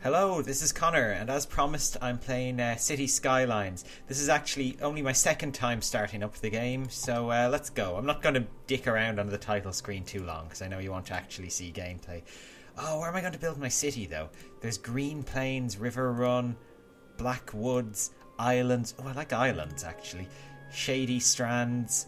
Hello, this is Connor, and as promised, I'm playing City Skylines. This is actually only my second time starting up the game, so let's go. I'm not going to dick around on the title screen too long, because I know you want to actually see gameplay. Oh, where am I going to build my city, though? There's green plains, river run, black woods, islands. Oh, I like islands, actually. Shady strands,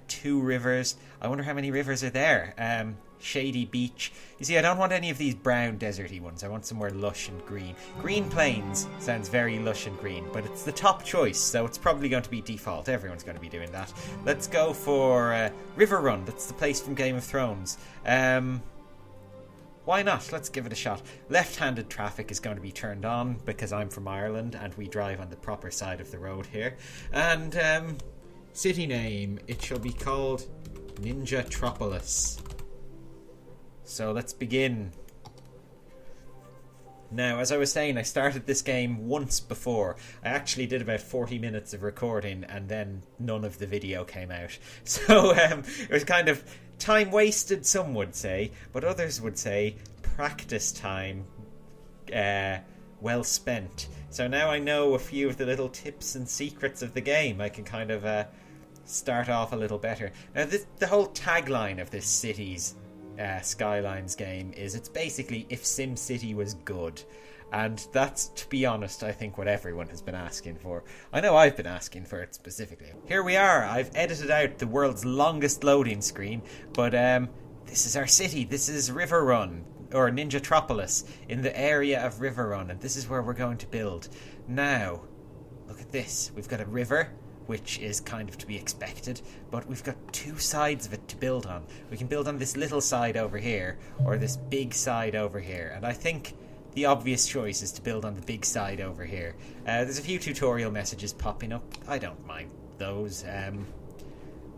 2 rivers. I wonder how many rivers are there. Shady beach. You see, I don't want any of these brown deserty ones. I want somewhere lush and green. Green plains sounds very lush and green, but it's the top choice, so it's probably going to be default. Everyone's going to be doing that. Let's go for River Run. That's the place from Game of Thrones. Why not? Let's give it a shot. Left-handed traffic is going to be turned on because I'm from Ireland and we drive on the proper side of the road here. And city name, it shall be called Ninjatropolis. So let's begin. Now, as I was saying, I started this game once before. I actually did about 40 minutes of recording and then none of the video came out. So it was kind of time wasted, some would say, but others would say practice time well spent. So now I know a few of the little tips and secrets of the game. I can kind of start off a little better. Now, the whole tagline of this Cities Skylines game is it's basically if SimCity was good, and that's, to be honest, I think what everyone has been asking for. I know I've been asking for it specifically. Here we are. I've edited out the world's longest loading screen, but this is our city. This is River Run, or Ninjatropolis, in the area of River Run, and this is where we're going to build. Now, look at this. We've got a river, which is kind of to be expected, but we've got 2 sides of it to build on. We can build on this little side over here, or this big side over here, and I think the obvious choice is to build on the big side over here. There's a few tutorial messages popping up. I don't mind those.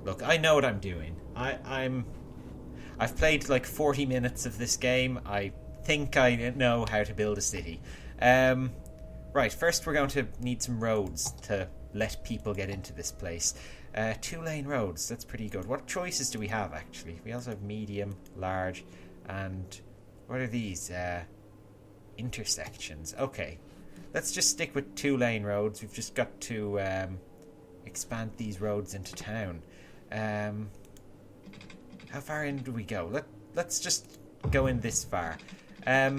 Look, I know what I'm doing. I've played like 40 minutes of this game. I think I know how to build a city. Right, first we're going to need some roads to let people get into this place. 2-lane roads, that's pretty good. What choices do we have, actually? We also have medium, large, and what are these? Intersections. Okay, let's just stick with 2-lane roads. We've just got to expand these roads into town. How far in do we go? Let's just go in this far. I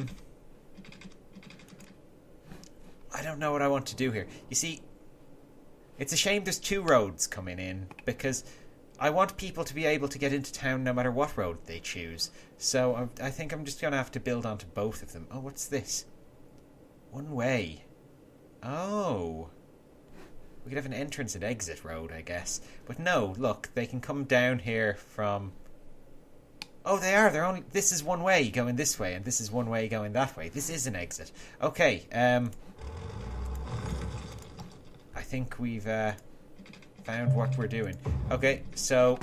don't know what I want to do here. You see, it's a shame there's 2 roads coming in, because I want people to be able to get into town no matter what road they choose. So I think I'm just going to have to build onto both of them. Oh, what's this? One way. Oh. We could have an entrance and exit road, I guess. But no, look, they can come down here from... Oh, they are. They're only... This is one way going this way, and this is one way going that way. This is an exit. Okay, I think we've found what we're doing. Okay, so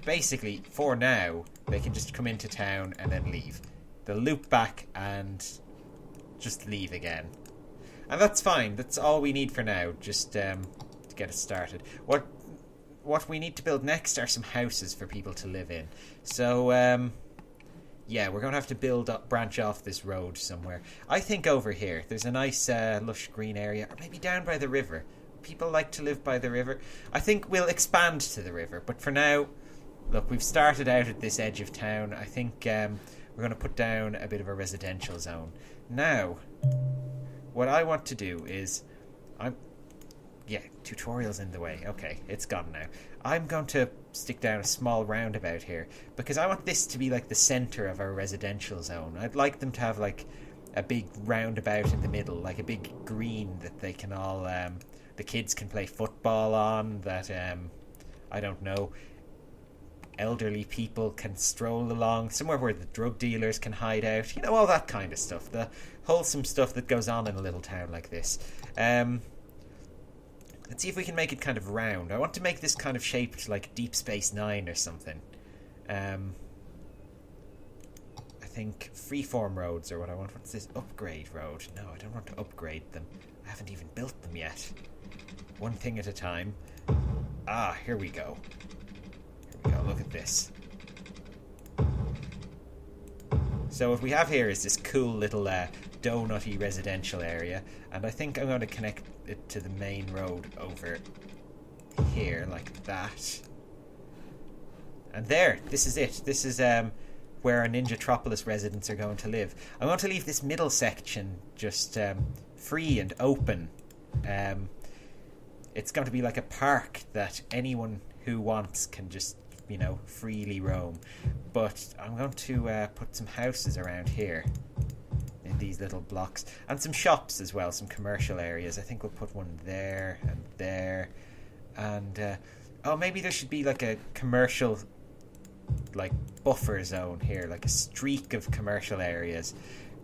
basically, for now, they can just come into town and then leave. They'll loop back and just leave again. And that's fine. That's all we need for now, just to get us started. What we need to build next are some houses for people to live in. So, yeah, we're going to have to branch off this road somewhere. I think over here, there's a nice lush green area, or maybe down by the river. People like to live by the river. I think we'll expand to the river, but for now, look, we've started out at this edge of town. I think we're going to put down a bit of a residential zone. Now, what I want to do is... Yeah, tutorial's in the way. Okay, it's gone now. I'm going to stick down a small roundabout here, because I want this to be like the centre of our residential zone. I'd like them to have like a big roundabout in the middle, like a big green that they can all... the kids can play football on, that, I don't know, elderly people can stroll along, somewhere where the drug dealers can hide out, you know, all that kind of stuff, the wholesome stuff that goes on in a little town like this. Let's see if we can make it kind of round. I want to make this kind of shaped like Deep Space Nine or something. I think freeform roads are what I want. What's this? Upgrade road. No, I don't want to upgrade them. I haven't even built them yet. One thing at a time. Ah, here we go. Here we go. Look at this. So what we have here is this cool little donutty residential area, and I think I'm going to connect it to the main road over here, like that. And there, this is it. This is where our Ninjatropolis residents are going to live. I want to leave this middle section just free and open. It's going to be like a park that anyone who wants can just, you know, freely roam. But I'm going to put some houses around here in these little blocks, and some shops as well, some commercial areas. I think we'll put one there and there, and oh, maybe there should be like a commercial, like, buffer zone here, like a streak of commercial areas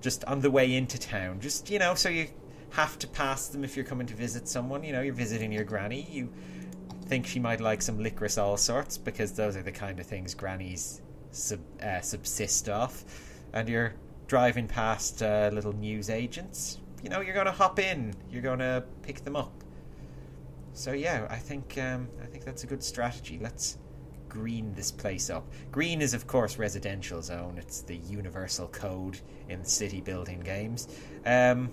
just on the way into town, just, you know, so you have to pass them if you're coming to visit someone. You know, you're visiting your granny, you think she might like some licorice all sorts, because those are the kind of things grannies subsist off, and you're driving past little newsagents. You know, you're going to hop in, you're going to pick them up. So yeah, I think that's a good strategy. Let's green this place up. Green is, of course, residential zone. It's the universal code in city building games. And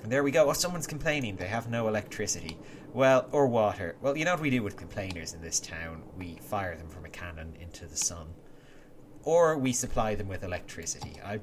there we go. Oh, someone's complaining they have no electricity. Well, or water. Well, you know what we do with complainers in this town? We fire them from a cannon into the sun. Or we supply them with electricity. I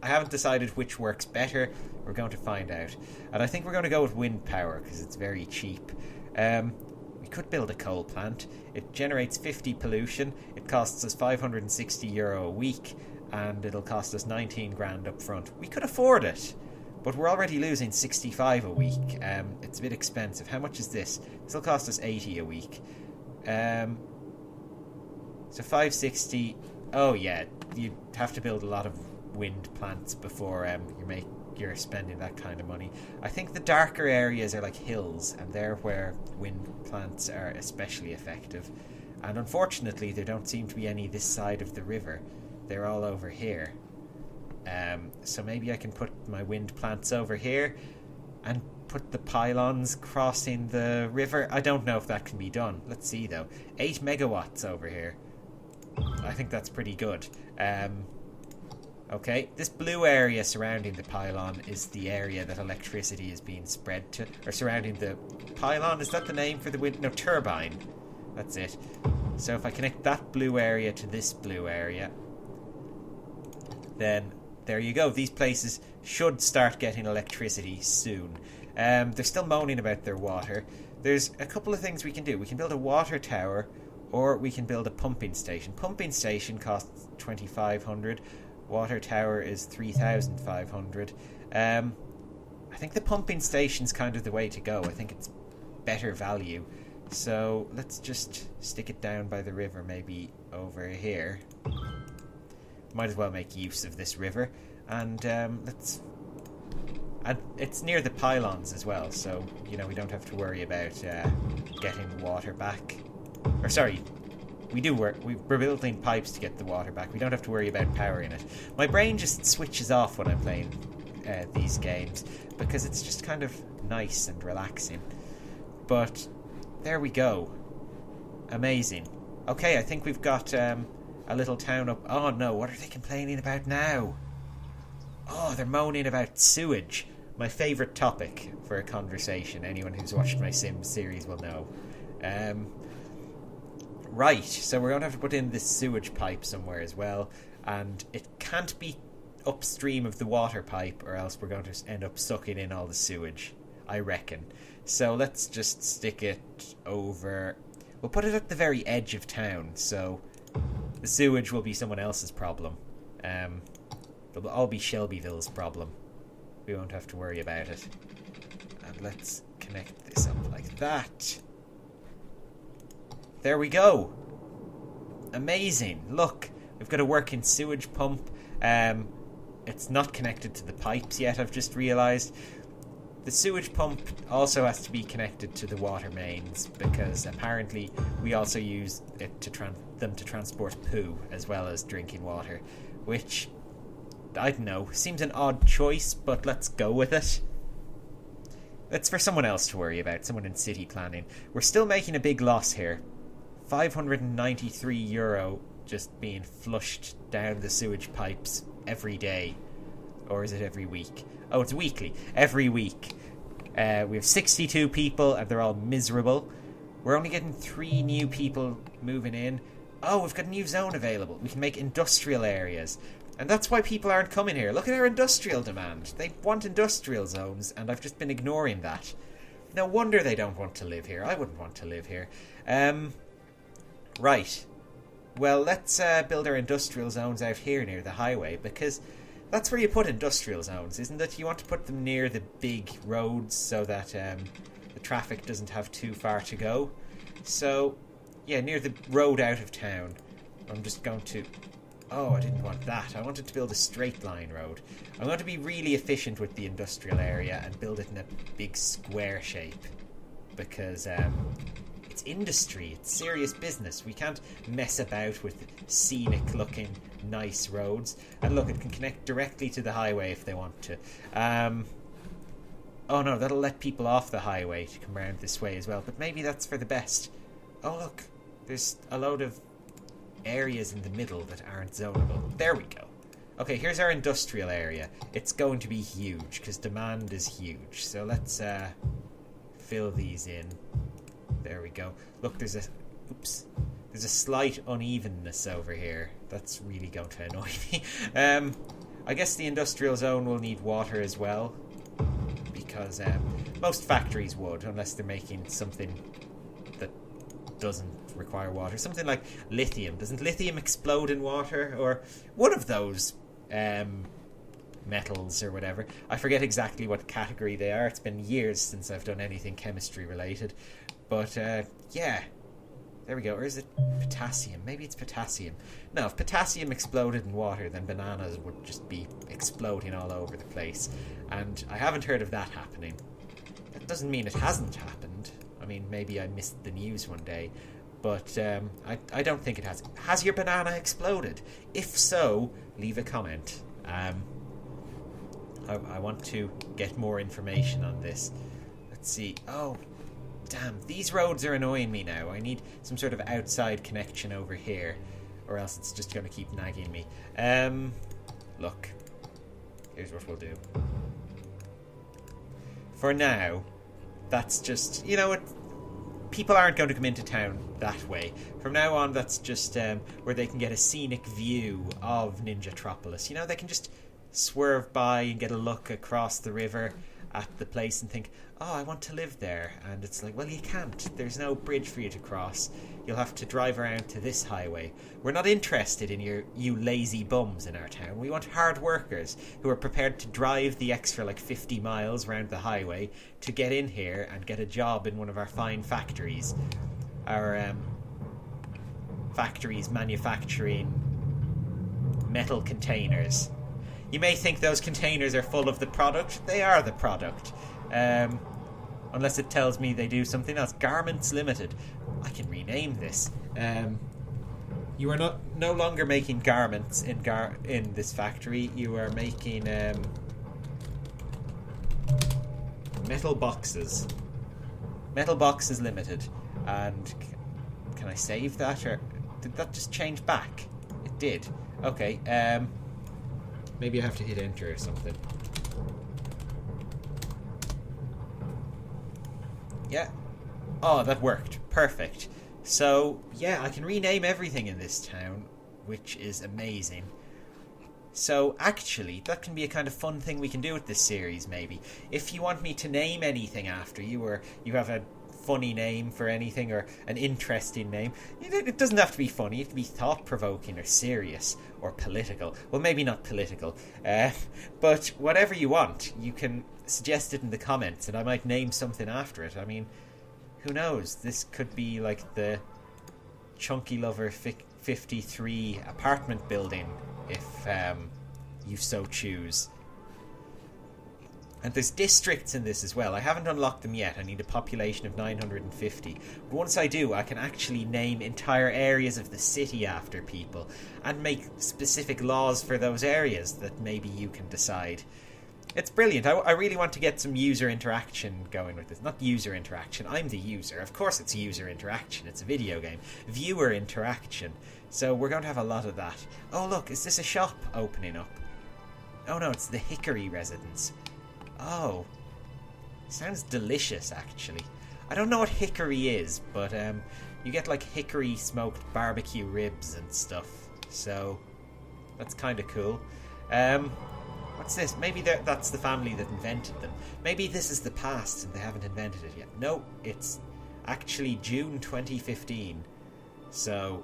haven't decided which works better. We're going to find out. And I think we're going to go with wind power, because it's very cheap. We could build a coal plant. It generates 50 pollution. It costs us €560 a week, and it'll cost us 19 grand up front. We could afford it, but we're already losing 65 a week. It's a bit expensive. How much is this? This will cost us 80 a week. So 560. Oh yeah, you have to build a lot of wind plants before you're spending that kind of money. I think the darker areas are like hills, and they're where wind plants are especially effective. And unfortunately, there don't seem to be any this side of the river. They're all over here. So maybe I can put my wind plants over here and put the pylons crossing the river. I don't know if that can be done. Let's see though. 8 megawatts over here. I think that's pretty good. Okay, this blue area surrounding the pylon is the area that electricity is being spread to. Or surrounding the pylon, is that the name for the wind? No, turbine. That's it. So if I connect that blue area to this blue area, then there you go. These places should start getting electricity soon. They're still moaning about their water. There's a couple of things we can do. We can build a water tower, or we can build a pumping station. Pumping station costs 2,500. Water tower is 3,500. I think the pumping station's kind of the way to go. I think it's better value. So let's just stick it down by the river, maybe over here. Might as well make use of this river. And let's... And it's near the pylons as well, so, you know, we don't have to worry about getting water back. Or sorry, we do work. We're building pipes to get the water back. We don't have to worry about powering it. My brain just switches off when I'm playing these games, because it's just kind of nice and relaxing. But there we go. Amazing. Okay, I think we've got a little town up. Oh no, what are they complaining about now? Oh, they're moaning about sewage. My favourite topic for a conversation. Anyone who's watched my Sims series will know. Right, so we're going to have to put in this sewage pipe somewhere as well, and it can't be upstream of the water pipe, or else we're going to end up sucking in all the sewage, I reckon. So let's just stick it over... We'll put it at the very edge of town, so the sewage will be someone else's problem. It'll all be Shelbyville's problem. We won't have to worry about it. And let's connect this up like that. There we go. Amazing. Look, we've got a working sewage pump. It's not connected to the pipes yet, I've just realised. The sewage pump also has to be connected to the water mains, because apparently we also use it to transport poo as well as drinking water, which, I don't know, seems an odd choice, but let's go with it. It's for someone else to worry about, someone in city planning. We're still making a big loss here. €593 just being flushed down the sewage pipes every day. Or is it every week? Oh, it's weekly. Every week. We have 62 people and they're all miserable. We're only getting 3 new people moving in. Oh, we've got a new zone available. We can make industrial areas. And that's why people aren't coming here. Look at our industrial demand. They want industrial zones, and I've just been ignoring that. No wonder they don't want to live here. I wouldn't want to live here. Right. Well, let's build our industrial zones out here near the highway, because that's where you put industrial zones, isn't it? You want to put them near the big roads so that the traffic doesn't have too far to go. So, yeah, near the road out of town. I'm just going to... Oh, I didn't want that. I wanted to build a straight line road. I'm going to be really efficient with the industrial area and build it in a big square shape. Because it's industry. It's serious business. We can't mess about with scenic looking nice roads. And look, it can connect directly to the highway if they want to. Oh no, that'll let people off the highway to come around this way as well. But maybe that's for the best. Oh look, there's a load of areas in the middle that aren't zonable. There we go. Okay, here's our industrial area. It's going to be huge because demand is huge. So let's fill these in. There we go. Look, there's a slight unevenness over here. That's really going to annoy me. I guess the industrial zone will need water as well, because most factories would, unless they're making something that doesn't require water. Something like lithium. Doesn't lithium explode in water? Or one of those metals or whatever. I forget exactly what category they are. It's been years since I've done anything chemistry related. But yeah, there we go. Or is it potassium? Maybe it's potassium. No, if potassium exploded in water, then bananas would just be exploding all over the place. And I haven't heard of that happening. That doesn't mean it hasn't happened. I mean, maybe I missed the news one day. But I don't think it has. Has your banana exploded? If so, leave a comment. I want to get more information on this. Let's see. Oh, damn. These roads are annoying me now. I need some sort of outside connection over here, or else it's just going to keep nagging me. Look. Here's what we'll do. For now, that's just... You know what? People aren't going to come into town that way. From now on, that's just where they can get a scenic view of Ninjatropolis. You know, they can just swerve by and get a look across the river at the place and think, oh, I want to live there. And it's like, well, you can't. There's no bridge for you to cross. You'll have to drive around to this highway. We're not interested in you lazy bums in our town. We want hard workers who are prepared to drive the extra 50 miles around the highway to get in here and get a job in one of our fine factories. Our factories manufacturing metal containers. You may think those containers are full of the product. They are the product. Unless it tells me they do something else. Garments Limited. I can rename this. You are no longer making garments in this factory. You are making metal boxes. Metal Boxes Limited. And can I save that, or did that just change back? It did. Okay. Maybe I have to hit enter or something. Yeah. Oh, that worked. Perfect. So, yeah, I can rename everything in this town, which is amazing. So, actually, that can be a kind of fun thing we can do with this series, maybe. If you want me to name anything after you, or you have a funny name for anything, or an interesting name, it doesn't have to be funny. It can be thought-provoking or serious or political. Well, maybe not political, but whatever you want, you can suggest it in the comments and I might name something after it. I mean, who knows? This could be like the Chunky Lover 53 apartment building, if you so choose. And there's districts in this as well. I haven't unlocked them yet. I need a population of 950. But once I do, I can actually name entire areas of the city after people and make specific laws for those areas that maybe you can decide. It's brilliant. I really want to get some user interaction going with this. Not user interaction. I'm the user. Of course it's user interaction. It's a video game. Viewer interaction. So we're going to have a lot of that. Oh, look. Is this a shop opening up? Oh, no. It's the Hickory residence. Oh. Sounds delicious, actually. I don't know what hickory is, but you get, like, hickory smoked barbecue ribs and stuff. So that's kind of cool. What's this? Maybe that's the family that invented them. Maybe this is the past and they haven't invented it yet. No, it's actually June 2015. So,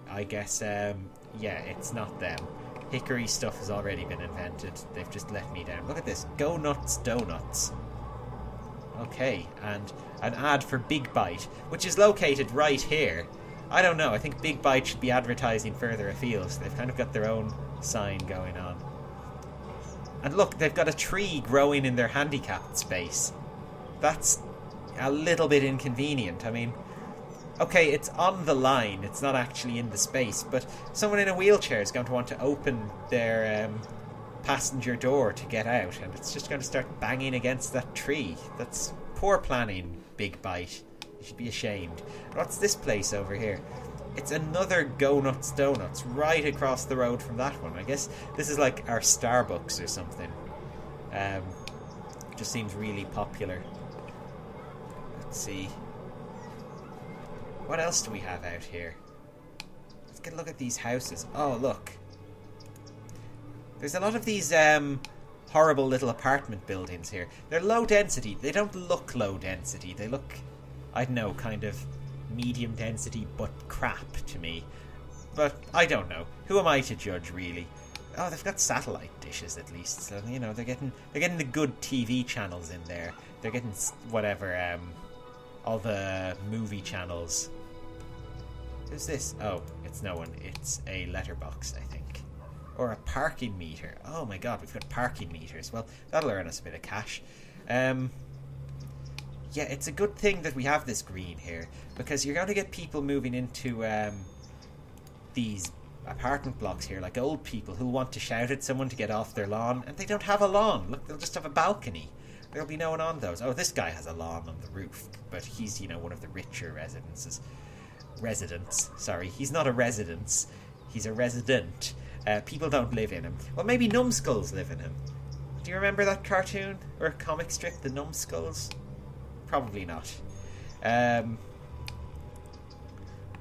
I guess, yeah, it's not them. Hickory stuff has already been invented. They've just let me down. Look at this. Go Nuts Donuts. Okay, and an ad for Big Bite, which is located right here. I don't know. I think Big Bite should be advertising further afield. They've kind of got their own sign going on. And look, they've got a tree growing in their handicapped space. That's a little bit inconvenient. I mean, okay, it's on the line. It's not actually in the space. But someone in a wheelchair is going to want to open their passenger door to get out. And it's just going to start banging against that tree. That's poor planning, Big Bite. You should be ashamed. What's this place over here? It's another Go Nuts Donuts right across the road from that one. I guess this is like our Starbucks or something. Just seems really popular. Let's see. What else do we have out here? Let's get a look at these houses. Oh, look. There's a lot of these horrible little apartment buildings here. They're low density. They don't look low density. They look, I don't know, kind of medium density but crap to me. But I don't know. Who am I to judge, really? Oh, they've got satellite dishes at least, so you know they're getting the good TV channels in there. They're getting whatever, all the movie channels. Who's this? Oh, it's no one. It's a letterbox, I think, or a parking meter. Oh my God, we've got parking meters. Well, that'll earn us a bit of cash. Yeah, it's a good thing that we have this green here, because you're going to get people moving into these apartment blocks here, like old people who want to shout at someone to get off their lawn, and they don't have a lawn. Look, they'll just have a balcony. There'll be no one on those. Oh, this guy has a lawn on the roof, but he's, you know, one of the richer residents. Sorry, he's not a residence. He's a resident. People don't live in him. Well, maybe numbskulls live in him. Do you remember that cartoon or comic strip, The Numbskulls? Probably not.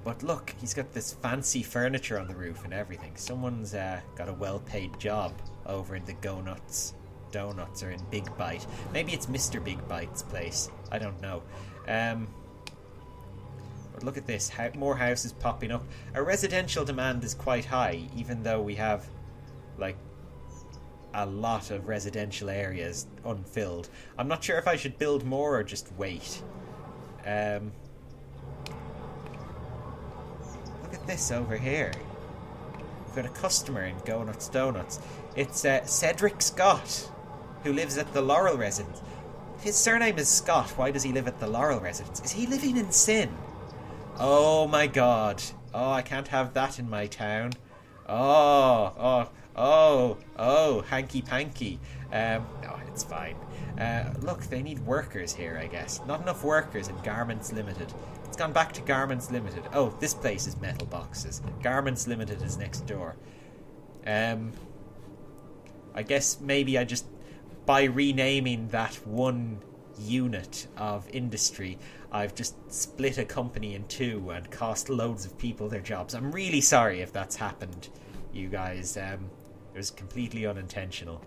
But look, he's got this fancy furniture on the roof and everything. Someone's got a well-paid job over in the Go Nuts Donuts or in Big Bite. Maybe it's Mr. Big Bite's place. I don't know. But look at this. More houses popping up. Our residential demand is quite high, even though we have, like, a lot of residential areas unfilled. I'm not sure if I should build more or just wait. Look at this over here. We've got a customer in Go Nuts Donuts. It's Cedric Scott, who lives at the Laurel residence. His surname is Scott. Why does he live at the Laurel residence? Is he living in sin? Oh my God. Oh, I can't have that in my town. Oh, hanky panky. No, it's fine. Look, they need workers here, I guess. Not enough workers in Garments Limited. It's gone back to Garments Limited. Oh, this place is Metal Boxes. Garments Limited is next door. I guess maybe I just, by renaming that one unit of industry, I've just split a company in two and cost loads of people their jobs. I'm really sorry if that's happened, you guys. It was completely unintentional.